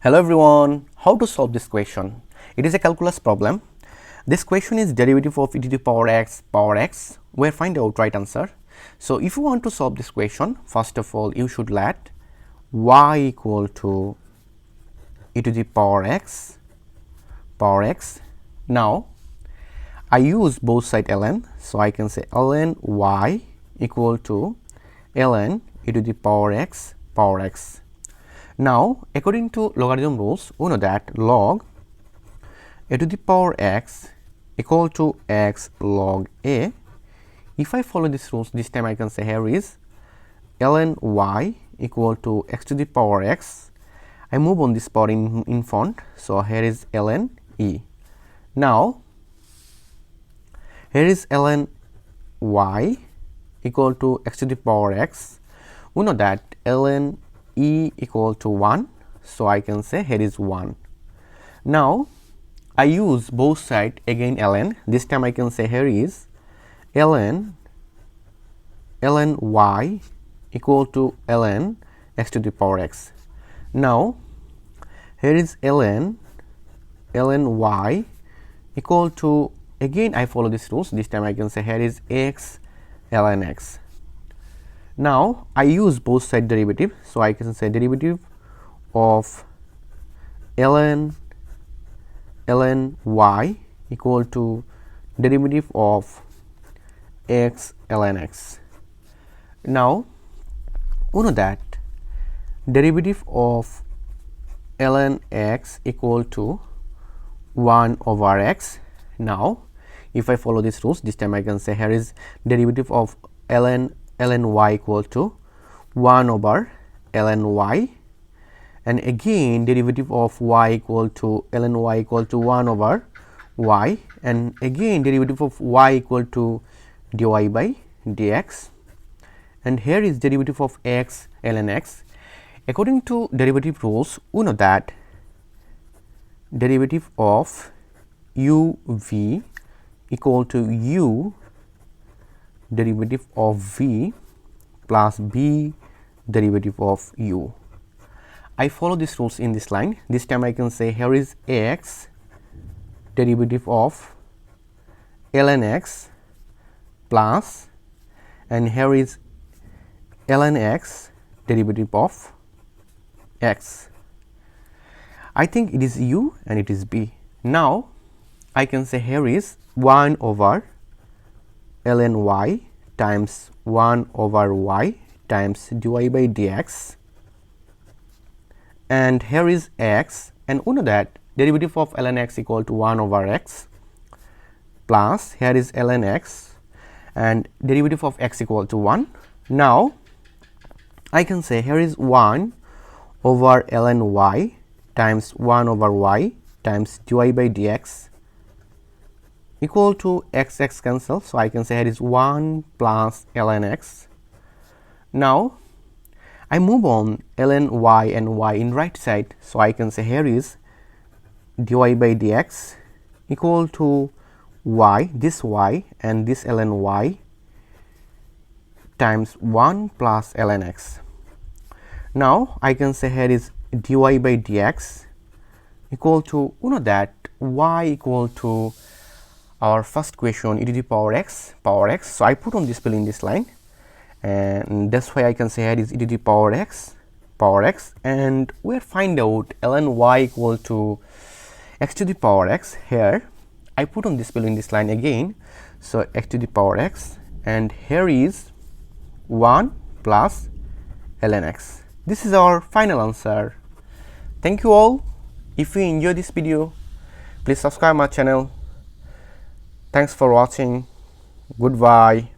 Hello everyone, how to solve this question? It is a calculus problem. This question is derivative of e to the power x. We'll find out right answer. So if you want to solve this question, first of all you should let y equal to e to the power x. Now I use both side ln, so I can say ln y equal to ln e to the power x. Now, according to logarithm rules, we know that log a to the power x equal to x log a. If I follow these rules, this time I can say here is ln y equal to x to the power x. I move on this power in front, so here is ln e. Now, here is ln y equal to x to the power x. We know that ln e equal to 1, so I can say here is 1. Now I use both side again ln. This time I can say here is ln y equal to ln x to the power x. Now here is ln y equal to, again I follow these rules. This time I can say here is x ln x. Now I use both side derivative, so I can say derivative of ln y equal to derivative of x ln x. Now we know that derivative of ln x equal to 1 over x. Now if I follow these rules, this time I can say here is derivative of ln y equal to 1 over ln y, and again derivative of y equal to ln y equal to 1 over y, and again derivative of y equal to dy by dx, and here is derivative of x ln x. According to derivative rules, we know that derivative of uv equal to u derivative of v plus b derivative of u. I follow these rules in this line. This time I can say here is x derivative of ln x plus, and here is ln x derivative of x. I think it is u and it is b. Now I can say here is 1 over ln y times 1 over y times dy by dx, and here is x, and we know that derivative of ln x equal to 1 over x plus, here is ln x and derivative of x equal to 1. Now I can say here is 1 over ln y times 1 over y times dy by dx equal to x cancel, so I can say here is 1 plus ln x. Now I move on ln y and y in right side, so I can say here is dy by dx equal to y, this y and this ln y times 1 plus ln x. Now I can say here is dy by dx equal to, you know that y equal to our first question e to the power x. So I put on this value in this line, and that's why I can say here is e to the power x, and we'll find out ln y equal to x to the power x. Here I put on this value in this line again, so x to the power x, and here is 1 plus ln x. This is our final answer. Thank you all. If you enjoy this video, please subscribe my channel. Thanks for watching. Goodbye.